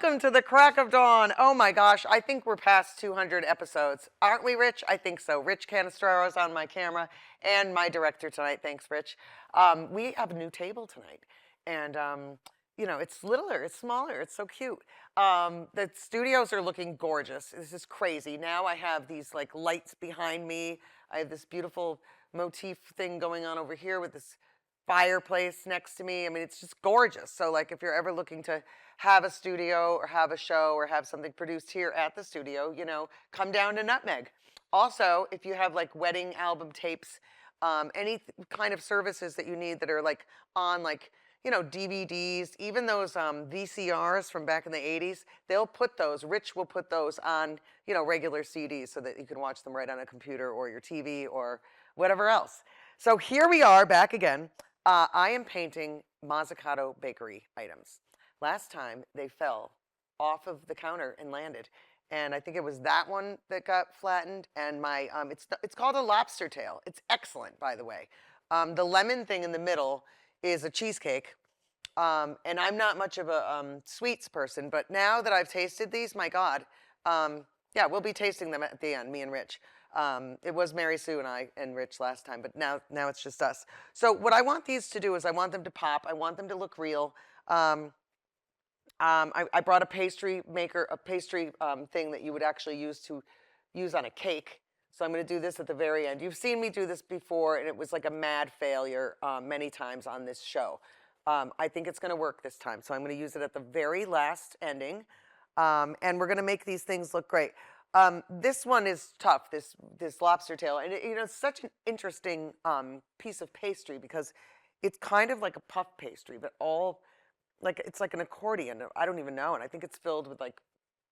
Welcome to the crack of dawn. Oh my gosh, I think we're past 200 episodes. Aren't we, Rich? I think so. Rich Canistrero's on my camera and my director tonight. Thanks, Rich. We have a new table tonight. And, it's littler, it's smaller, it's so cute. The studios are looking gorgeous. This is crazy. Now I have these like lights behind me. I have this beautiful motif thing going on over here with this fireplace next to me. I mean, it's just gorgeous. So like if you're ever looking to have a studio or have a show or have something produced here at the studio, come down to Nutmeg. Also, if you have like wedding album tapes, any kind of services that you need that are like on like, DVDs, even those VCRs from back in the 80s, they'll put those, Rich will put those on, regular CDs so that you can watch them right on a computer or your TV or whatever else. So here we are back again. I am painting Mozzicato bakery items. Last time they fell off of the counter and landed. And I think it was that one that got flattened. And my, it's called a lobster tail. It's excellent, by the way. The lemon thing in the middle is a cheesecake. And I'm not much of a sweets person, but now that I've tasted these, my God, yeah, we'll be tasting them at the end, me and Rich. It was Mary Sue and I and Rich last time, but now it's just us. So what I want these to do is I want them to pop. I want them to look real. I brought a pastry maker, a pastry thing that you would actually use on a cake. So I'm going to do this at the very end. You've seen me do this before, and it was like a mad failure many times on this show. I think it's going to work this time. So I'm going to use it at the very last ending. And we're going to make these things look great. This one is tough, this lobster tail. And it's such an interesting piece of pastry because it's kind of like a puff pastry, but all like it's like an accordion. I don't even know. And I think it's filled with like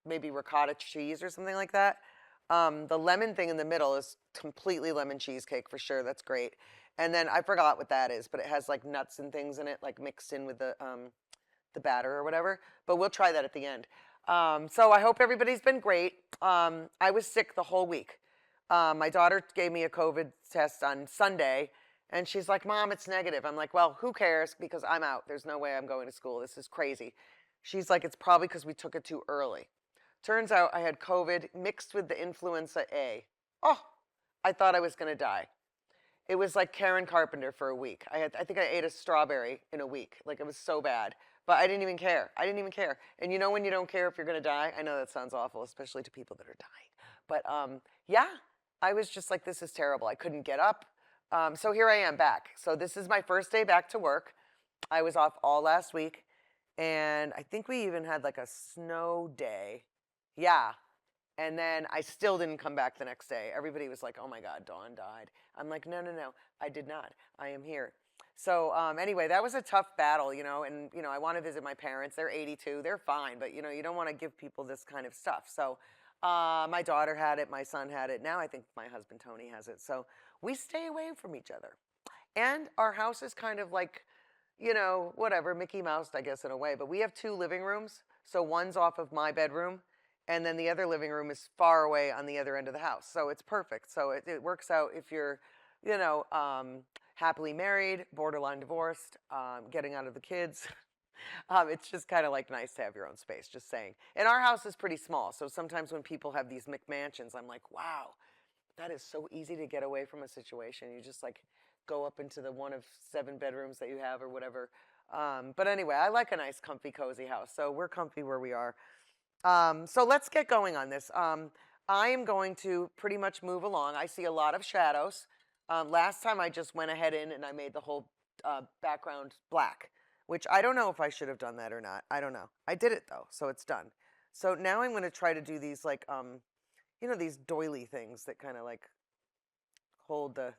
maybe ricotta cheese or something like that. The lemon thing in the middle is completely lemon cheesecake for sure. That's great. And then I forgot what that is, but it has like nuts and things in it, like mixed in with the batter or whatever. But we'll try that at the end. So I hope everybody's been great. I was sick the whole week. My daughter gave me a COVID test on Sunday, and she's like, "Mom, it's negative." I'm like, "Well, who cares? Because I'm out. There's no way I'm going to school. This is crazy." She's like, "It's probably because we took it too early." Turns out I had COVID mixed with the influenza A. Oh, I thought I was going to die. It was like Karen Carpenter for a week. I think I ate a strawberry in a week. Like it was so bad. But I didn't even care. I didn't even care. And you know when you don't care if you're going to die? I know that sounds awful, especially to people that are dying. But yeah, I was just like, this is terrible. I couldn't get up. So here I am back. So this is my first day back to work. I was off all last week. And I think we even had like a snow day. Yeah. And then I still didn't come back the next day. Everybody was like, "Oh my God, Dawn died." I'm like, no, I did not. I am here. So anyway, that was a tough battle, and, I want to visit my parents. They're 82. They're fine, but, you don't want to give people this kind of stuff. So my daughter had it. My son had it. Now I think my husband, Tony, has it. So we stay away from each other. And our house is kind of like, whatever, Mickey Mouse, I guess, in a way. But we have 2 living rooms. So one's off of my bedroom. And then the other living room is far away on the other end of the house. So it's perfect. So it works out if you're, happily married, borderline divorced, getting out of the kids. It's just kind of like nice to have your own space, just saying. And our house is pretty small. So sometimes when people have these McMansions, I'm like, wow, that is so easy to get away from a situation. You just like go up into the one of 7 bedrooms that you have or whatever. But anyway, I like a nice, comfy, cozy house. So we're comfy where we are. So let's get going on this. I am going to pretty much move along. I see a lot of shadows. Last time I just went ahead and I made the whole background black, which I don't know if I should have done that or not. I don't know. I did it though, so it's done. So now I'm going to try to do these like, these doily things that kind of like hold the,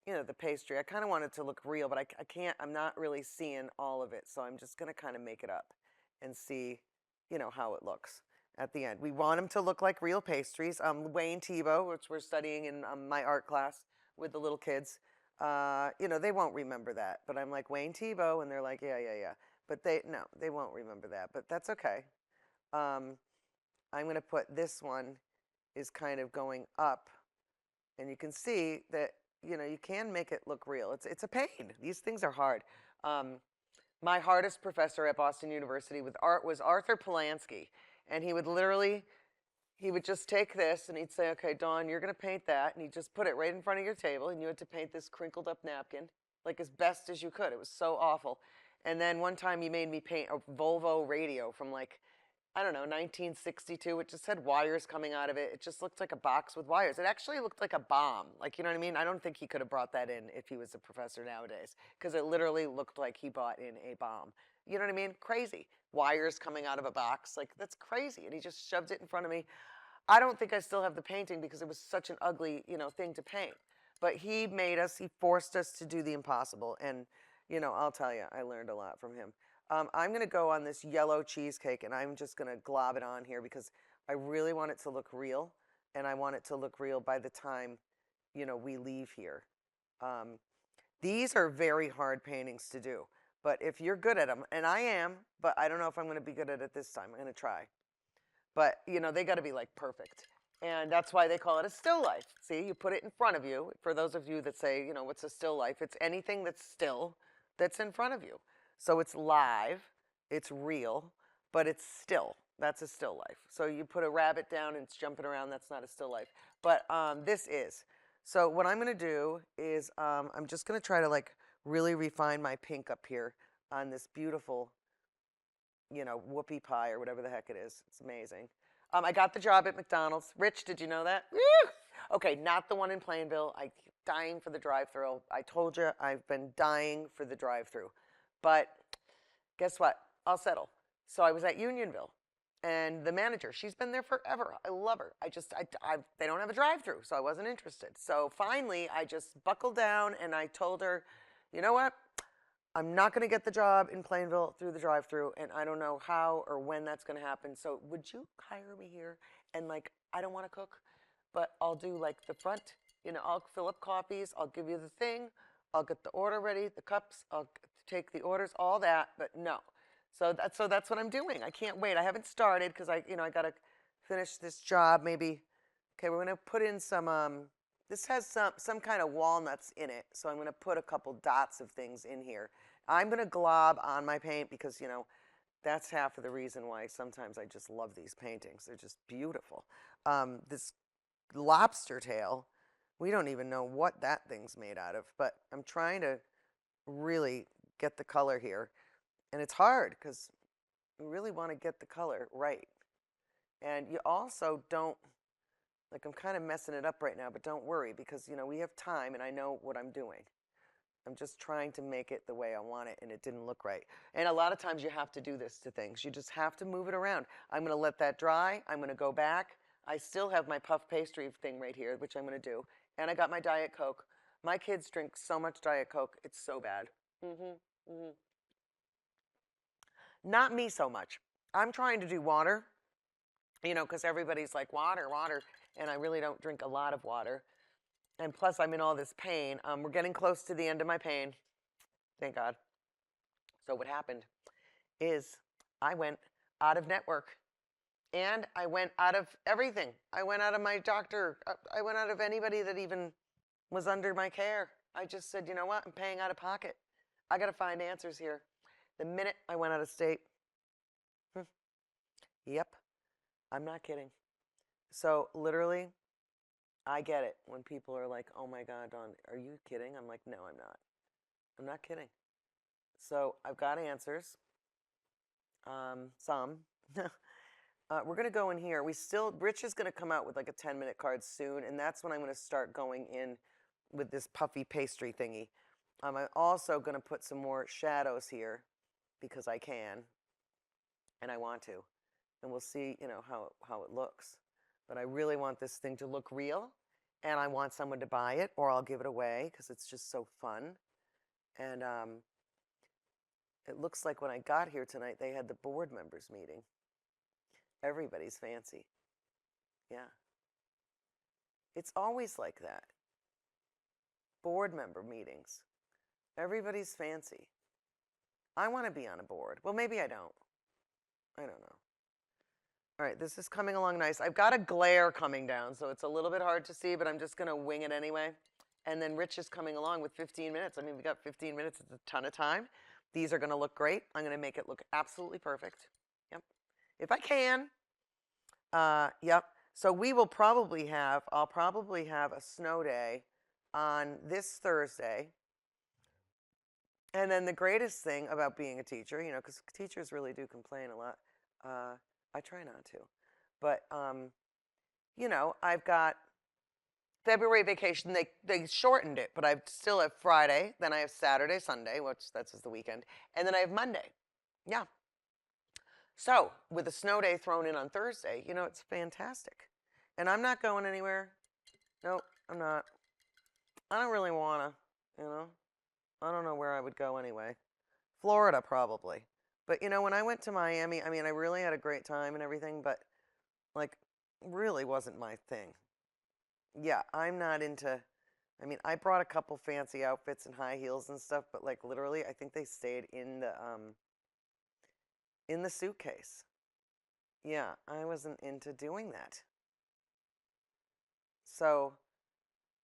the pastry. I kind of want it to look real, but I can't, I'm not really seeing all of it. So I'm just going to kind of make it up and see how it looks at the end. We want them to look like real pastries. Wayne Thiebaud, which we're studying in my art class with the little kids, they won't remember that. But I'm like, Wayne Thiebaud, and they're like, yeah. But they won't remember that. But that's okay. I'm going to put this one is kind of going up. And you can see that, you can make it look real. It's a pain. These things are hard. My hardest professor at Boston University with art was Arthur Polanski. And he would literally, he would just take this and he'd say, okay, Dawn, you're going to paint that. And he'd just put it right in front of your table. And you had to paint this crinkled up napkin, like as best as you could. It was so awful. And then one time he made me paint a Volvo radio from like, I don't know, 1962. It just had wires coming out of it. It just looked like a box with wires. It actually looked like a bomb. Like, you know what I mean? I don't think he could have brought that in if he was a professor nowadays, because it literally looked like he bought in a bomb. You know what I mean? Crazy. Wires coming out of a box. Like, that's crazy. And he just shoved it in front of me. I don't think I still have the painting because it was such an ugly, thing to paint. But he made us, he forced us to do the impossible. And, I'll tell you, I learned a lot from him. I'm going to go on this yellow cheesecake, and I'm just going to glob it on here because I really want it to look real, and I want it to look real by the time, we leave here. These are very hard paintings to do, but if you're good at them, and I am, but I don't know if I'm going to be good at it this time. I'm going to try. But, they got to be like perfect. And that's why they call it a still life. See, you put it in front of you. For those of you that say, what's a still life? It's anything that's still that's in front of you. So it's live, it's real, but it's still. That's a still life. So you put a rabbit down and it's jumping around, that's not a still life. But this is. So what I'm going to do is I'm just going to try to like really refine my pink up here on this beautiful, whoopie pie or whatever the heck it is. It's amazing. I got the job at McDonald's. Rich, did you know that? Woo! Okay, not the one in Plainville. I'm dying for the drive-thru. I told you I've been dying for the drive-thru. But guess what? I'll settle. So I was at Unionville, and the manager, she's been there forever. I love her. They don't have a drive-thru, so I wasn't interested. So finally, I just buckled down, and I told her, you know what? I'm not going to get the job in Plainville through the drive-thru, and I don't know how or when that's going to happen. So would you hire me here? And like, I don't want to cook, but I'll do like the front. I'll fill up coffees. I'll give you the thing. I'll get the order ready, the cups. I'll take the orders, all that. But no. So that's what I'm doing. I can't wait. I haven't started because I got to finish this job. Maybe. Okay, we're going to put in some. This has some kind of walnuts in it, so I'm going to put a couple dots of things in here. I'm going to glob on my paint because, that's half of the reason why sometimes I just love these paintings. They're just beautiful. This lobster tail, we don't even know what that thing's made out of, but I'm trying to really get the color here. And it's hard because you really want to get the color right. And you also don't, like, I'm kind of messing it up right now, but don't worry because, we have time and I know what I'm doing. I'm just trying to make it the way I want it, and it didn't look right. And a lot of times you have to do this to things. You just have to move it around. I'm going to let that dry. I'm going to go back. I still have my puff pastry thing right here, which I'm going to do. And I got my Diet Coke. My kids drink so much Diet Coke. It's so bad. Not me so much. I'm trying to do water, because everybody's like, water, water. And I really don't drink a lot of water. And plus, I'm in all this pain. We're getting close to the end of my pain. Thank God. So what happened is I went out of network. And I went out of everything. I went out of my doctor. I went out of anybody that even was under my care. I just said, you know what? I'm paying out of pocket. I got to find answers here. The minute I went out of state. Yep. I'm not kidding. So literally, I get it when people are like, oh my God, Dawn, are you kidding? I'm like, no, I'm not. I'm not kidding. So I've got answers. Some. We're going to go in here. Rich is going to come out with like a 10-minute card soon, and that's when I'm going to start going in with this puffy pastry thingy. I'm also going to put some more shadows here because I can, and I want to. And we'll see, how it looks. But I really want this thing to look real, and I want someone to buy it, or I'll give it away because it's just so fun. And it looks like when I got here tonight, they had the board members meeting. Everybody's fancy. Yeah. It's always like that. Board member meetings. Everybody's fancy. I want to be on a board. Well, maybe I don't. I don't know. All right, this is coming along nice. I've got a glare coming down, so it's a little bit hard to see, but I'm just going to wing it anyway. And then Rich is coming along with 15 minutes. I mean, we got 15 minutes. It's a ton of time. These are going to look great. I'm going to make it look absolutely perfect. Yep. If I can. Yep. So we will probably have, I'll probably have a snow day on this Thursday. And then the greatest thing about being a teacher, you know, because teachers really do complain a lot. I try not to. But, you know, I've got February vacation. They shortened it, but I still have Friday. Then I have Saturday, Sunday, which that's just the weekend. And then I have Monday. Yeah. So with a snow day thrown in on Thursday, you know, it's fantastic. And I'm not going anywhere. Nope, I'm not. I don't really want to, you know. I don't know where I would go anyway. Florida, probably. But, you know, when I went to Miami, I mean, I really had a great time and everything, but, like, really wasn't my thing. Yeah, I'm not into, I mean, I brought a couple fancy outfits and high heels and stuff, but, like, literally, I think they stayed in the suitcase. Yeah, I wasn't into doing that. So,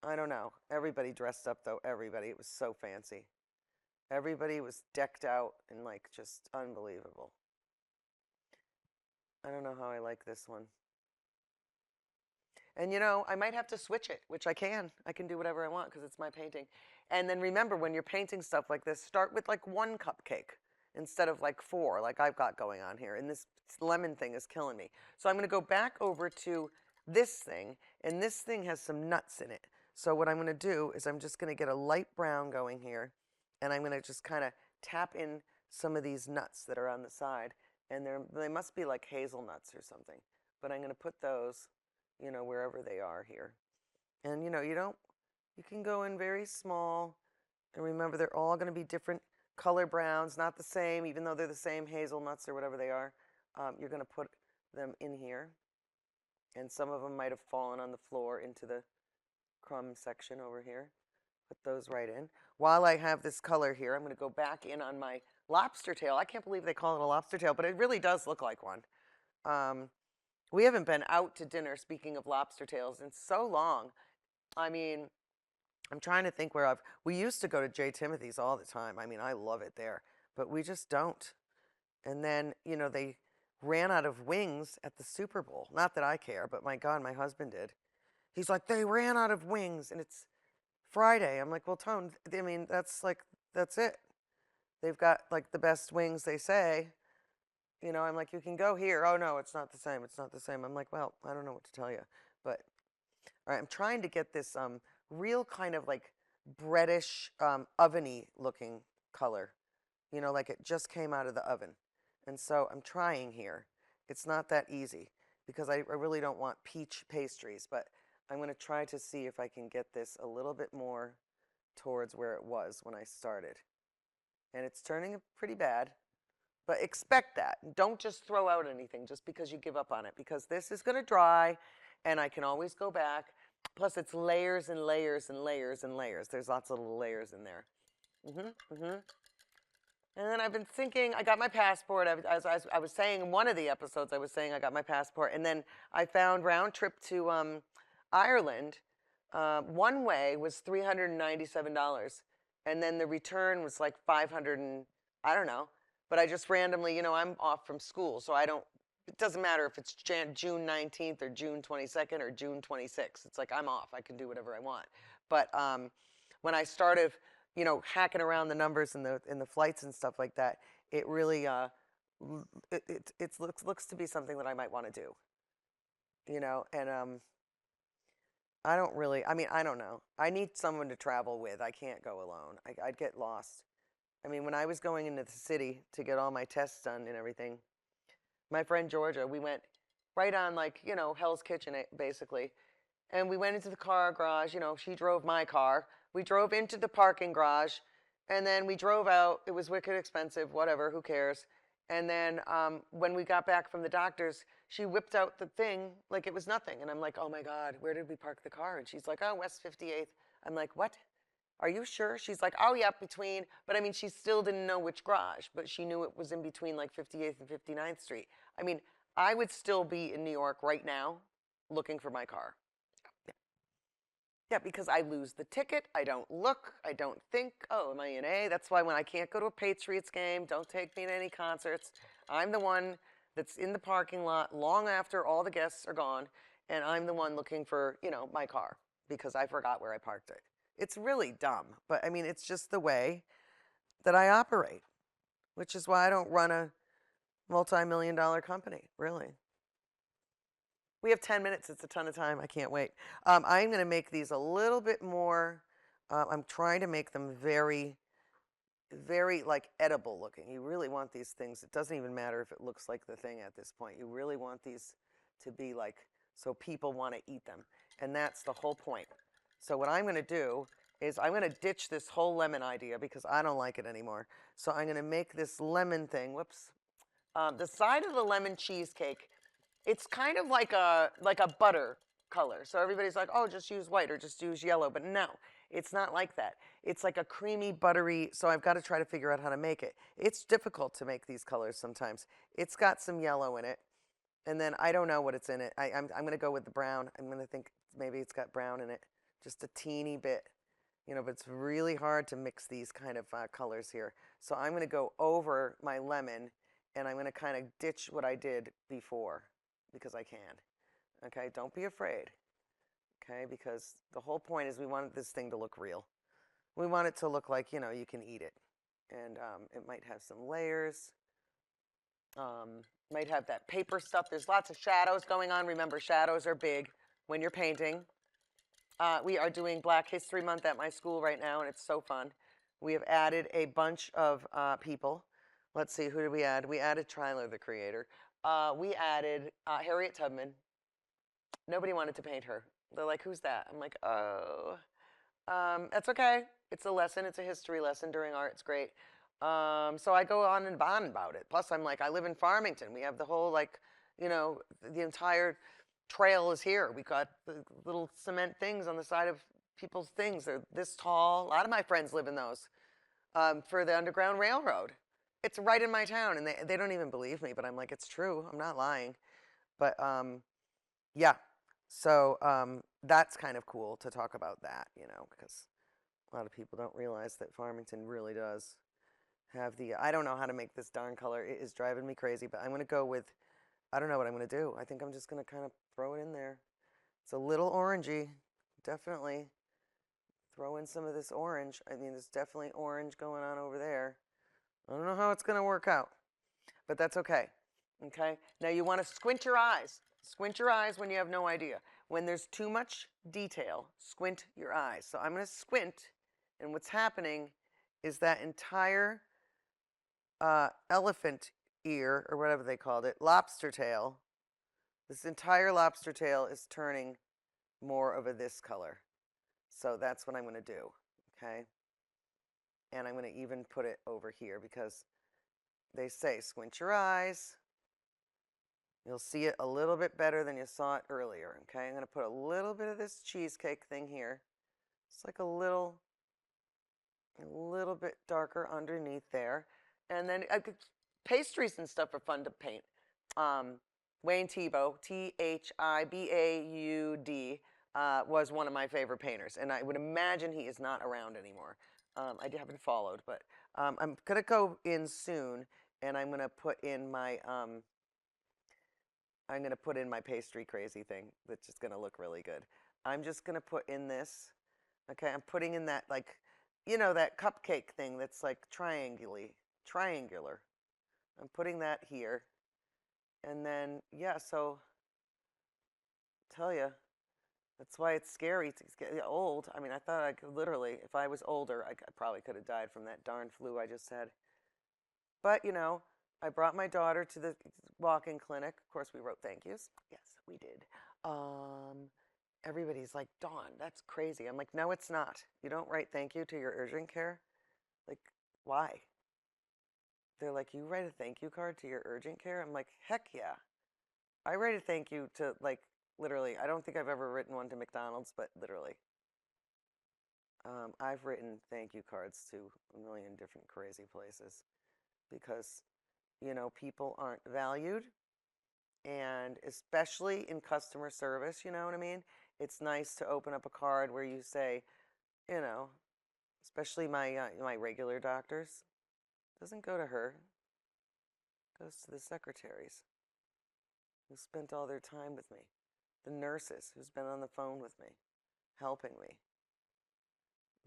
I don't know. Everybody dressed up, though. Everybody. It was so fancy. Everybody was decked out and, like, just unbelievable. I don't know how I like this one. And, you know, I might have to switch it, which I can. I can do whatever I want because it's my painting. And then remember, when you're painting stuff like this, start with, like, 1 cupcake instead of, like, 4, like I've got going on here. And this lemon thing is killing me. So I'm going to go back over to this thing, and this thing has some nuts in it. So what I'm going to do is I'm just going to get a light brown going here, and I'm going to just kind of tap in some of these nuts that are on the side. And they must be like hazelnuts or something. But I'm going to put those, you know, wherever they are here. And, you know, you can go in very small. And remember, they're all going to be different color browns, not the same, even though they're the same hazelnuts or whatever they are. You're going to put them in here. And some of them might have fallen on the floor into the crumb section over here. Put those right in. While I have this color here, I'm going to go back in on my lobster tail. I can't believe they call it a lobster tail, but it really does look like one. We haven't been out to dinner, speaking of lobster tails, in so long. I mean, I'm trying to think where we used to go to J. Timothy's all the time. I mean, I love it there, but we just don't. And then, you know, they ran out of wings at the Super Bowl. Not that I care, but my God, my husband did. He's like, they ran out of wings, and it's Friday. I'm like, well, Tone, I mean, that's it. They've got, like, the best wings, they say. You know, I'm like, you can go here. Oh, no, it's not the same. It's not the same. I'm like, well, I don't know what to tell you. But, all right, I'm trying to get this real kind of, like, breadish, oven-y looking color. You know, like it just came out of the oven. And so I'm trying here. It's not that easy because I really don't want peach pastries, but I'm going to try to see if I can get this a little bit more towards where it was when I started. And it's turning pretty bad, but expect that. Don't just throw out anything just because you give up on it, because this is going to dry and I can always go back. Plus it's layers and layers and layers and layers. There's lots of little layers in there. And then I've been thinking, I got my passport. As I was saying in one of the episodes, I was saying I got my passport. And then I found round trip to Ireland. One way was $397. And then the return was like 500 and, I don't know. But I just randomly, you know, I'm off from school. So it doesn't matter if it's June 19th or June 22nd or June 26th. It's like I'm off. I can do whatever I want. But when I started, you know, hacking around the numbers in the flights and stuff like that, it really it looks to be something that I might want to do. You know, and I don't really. I mean, I don't know. I need someone to travel with. I can't go alone. I'd get lost. I mean, when I was going into the city to get all my tests done and everything, my friend Georgia, we went right on, like, you know, Hell's Kitchen basically. And we went into the car garage. You know, she drove my car. We drove into the parking garage, and then we drove out. It was wicked expensive, whatever, who cares? And then when we got back from the doctor's, she whipped out the thing like it was nothing. And I'm like, oh my God, where did we park the car? And she's like, oh, West 58th. I'm like, what? Are you sure? She's like, oh, yeah, between. But I mean, she still didn't know which garage, but she knew it was in between like 58th and 59th Street. I mean, I would still be in New York right now looking for my car. Yeah, because I lose the ticket. I don't look. I don't think, oh, am I in A? That's why when I can't go to a Patriots game, don't take me to any concerts. I'm the one that's in the parking lot long after all the guests are gone, and I'm the one looking for, my car because I forgot where I parked it. It's really dumb, but I mean, it's just the way that I operate, which is why I don't run a multi-million-dollar company, really. We have 10 minutes. It's a ton of time. I can't wait. I'm going to make these a little bit more, I'm trying to make them very, very like edible looking. You really want these things. It doesn't even matter if it looks like the thing at this point. You really want these to be like, so people want to eat them. And that's the whole point. So what I'm going to do is I'm going to ditch this whole lemon idea because I don't like it anymore. So I'm going to make this lemon thing. Whoops. The side of the lemon cheesecake, it's kind of like a butter color. So everybody's like, oh, just use white or just use yellow. But no, it's not like that. It's like a creamy, buttery. So I've got to try to figure out how to make it. It's difficult to make these colors sometimes. It's got some yellow in it. And then I don't know what it's in it. I'm going to go with the brown. I'm going to think maybe it's got brown in it. Just a teeny bit. But it's really hard to mix these kind of colors here. So I'm going to go over my lemon, and I'm going to kind of ditch what I did before because I can. Okay, don't be afraid. Okay, because the whole point is we want this thing to look real. We want it to look like, you can eat it. And it might have some layers. Might have that paper stuff. There's lots of shadows going on. Remember, shadows are big when you're painting. We are doing Black History Month at my school right now, and it's so fun. We have added a bunch of people. Let's see, who did we add? We added Tryler, the creator. We added Harriet Tubman. Nobody wanted to paint her. They're like, who's that? I'm like, oh. That's okay. It's a lesson. It's a history lesson during art. It's great. So I go on and on about it. Plus, I'm like, I live in Farmington. We have the whole, the entire trail is here. We got the little cement things on the side of people's things. They're this tall. A lot of my friends live in those for the Underground Railroad. It's right in my town, and they don't even believe me, but I'm like, it's true. I'm not lying. But yeah, so that's kind of cool to talk about that, because a lot of people don't realize that Farmington really does have the, I don't know how to make this darn color. It is driving me crazy, but I'm going to go with, I don't know what I'm going to do. I think I'm just going to kind of throw it in there. It's a little orangey, definitely. Throw in some of this orange. I mean, there's definitely orange going on over there. I don't know how it's going to work out, but that's okay. Okay? Now you want to squint your eyes. Squint your eyes when you have no idea. When there's too much detail, squint your eyes. So I'm going to squint, and what's happening is that entire elephant ear, or whatever they called it, lobster tail, this entire lobster tail is turning more of this color. So that's what I'm going to do, okay? And I'm going to even put it over here because they say squint your eyes. You'll see it a little bit better than you saw it earlier, okay? I'm going to put a little bit of this cheesecake thing here. It's like a little bit darker underneath there. And then pastries and stuff are fun to paint. Wayne Thiebaud, Thibaud, was one of my favorite painters. And I would imagine he is not around anymore. I haven't followed, but I'm going to go in soon, and I'm going to put in my pastry crazy thing that's just going to look really good. I'm just going to put in this. Okay, I'm putting in that, like, that cupcake thing that's like triangular. I'm putting that here. And then, yeah, so tell you, that's why it's scary to get old. I mean, I thought I could literally, if I was older, I probably could have died from that darn flu I just had. But, I brought my daughter to the walk-in clinic. Of course, we wrote thank yous. Yes, we did. Everybody's like, Dawn, that's crazy. I'm like, no, it's not. You don't write thank you to your urgent care? Like, why? They're like, you write a thank you card to your urgent care? I'm like, heck yeah. I write a thank you to, like, literally, I don't think I've ever written one to McDonald's, but literally. I've written thank you cards to a million different crazy places because, people aren't valued, and especially in customer service, you know what I mean? it's nice to open up a card where you say, you know, especially my regular doctors, doesn't go to her, goes to the secretaries who spent all their time with me, the nurses who's been on the phone with me, helping me.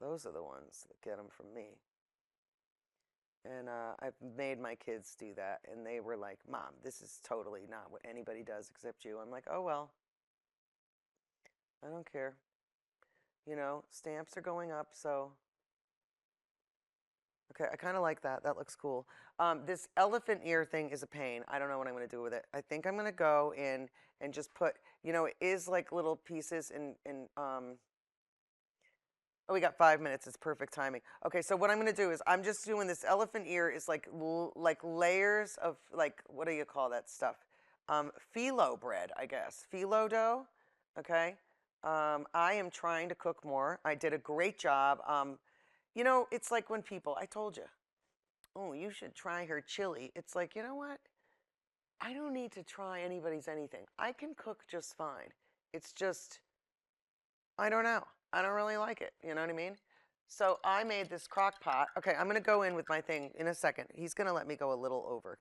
Those are the ones that get them from me. And I've made my kids do that, and they were like, Mom, this is totally not what anybody does except you. I'm like, oh, well, I don't care. You know, stamps are going up, so. Okay, I kind of like that. That looks cool. This elephant ear thing is a pain. I don't know what I'm going to do with it. I think I'm going to go in and just put, you know, it is like little pieces oh, we got 5 minutes. It's perfect timing. Okay, so what I'm going to do is I'm just doing this elephant ear is like layers of like, what do you call that stuff? Phyllo bread, I guess. Phyllo dough, okay? I am trying to cook more. I did a great job. You know, it's like when people, I told you, oh, you should try her chili. It's like, you know what? I don't need to try anybody's anything. I can cook just fine. It's just, I don't know. I don't really like it. You know what I mean? So I made this crock pot. Okay, I'm going to go in with my thing in a second. He's going to let me go a little over.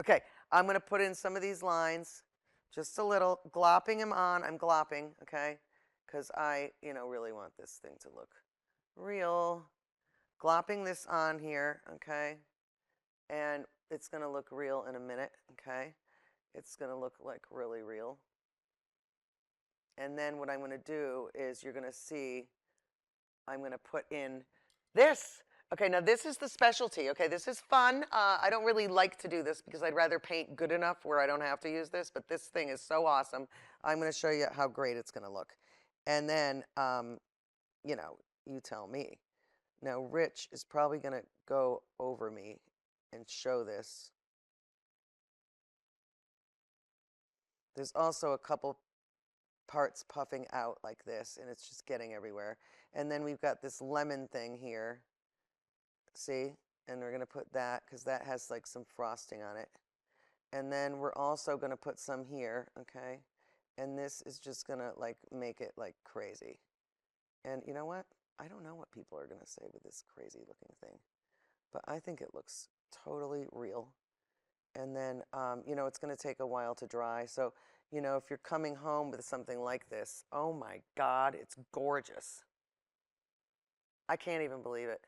Okay, I'm going to put in some of these lines, just a little, glopping them on. I'm glopping, okay, because I, you know, really want this thing to look real. Glopping this on here, okay, and it's going to look real in a minute, okay. It's going to look like really real. And then what I'm going to do is you're going to see I'm going to put in this. Okay, now this is the specialty. Okay, this is fun. I don't really like to do this because I'd rather paint good enough where I don't have to use this, but this thing is so awesome. I'm going to show you how great it's going to look. And then, you know, you tell me. Now, Rich is probably going to go over me and show this. There's also a couple parts puffing out like this, and it's just getting everywhere. And then we've got this lemon thing here. See? And we're going to put that because that has like some frosting on it. And then we're also going to put some here, okay? And this is just going to like make it like crazy. And you know what? I don't know what people are going to say with this crazy looking thing, but I think it looks totally real. And then, you know, it's going to take a while to dry. So, you know, if you're coming home with something like this, oh my God, it's gorgeous. I can't even believe it.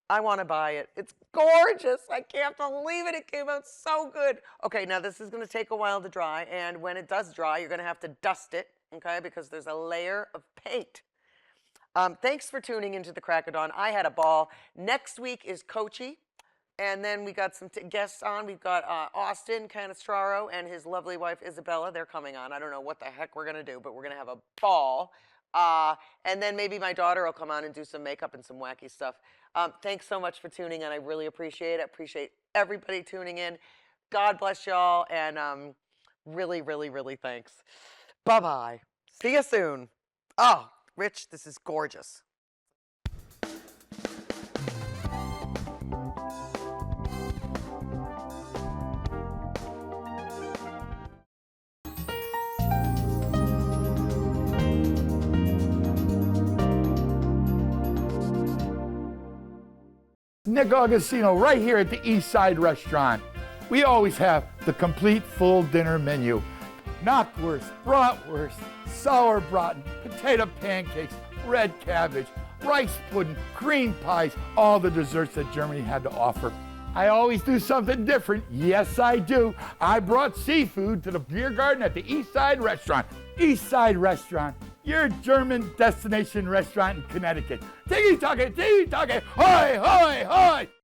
I want to buy it. It's gorgeous. I can't believe it. It came out so good. Okay, now this is going to take a while to dry. And when it does dry, you're going to have to dust it, okay, because there's a layer of paint. Thanks for tuning into the Crack of Dawn. I had a ball. Next week is Coachy. And then we got some guests on. We've got Austin Canestraro and his lovely wife, Isabella. They're coming on. I don't know what the heck we're going to do, but we're going to have a ball. And then maybe my daughter will come on and do some makeup and some wacky stuff. Thanks so much for tuning in. I really appreciate it. I appreciate everybody tuning in. God bless y'all. And really, really, really thanks. Bye-bye. See you soon. Oh, Rich, this is gorgeous. Nick Augustino right here at the East Side Restaurant. We always have the complete full dinner menu. Knockwurst, bratwurst, sauerbraten, potato pancakes, red cabbage, rice pudding, cream pies, all the desserts that Germany had to offer. I always do something different. Yes, I do. I brought seafood to the beer garden at the East Side Restaurant. East Side Restaurant, your German destination restaurant in Connecticut. Tiki-taka, hoy, hoy, hoy!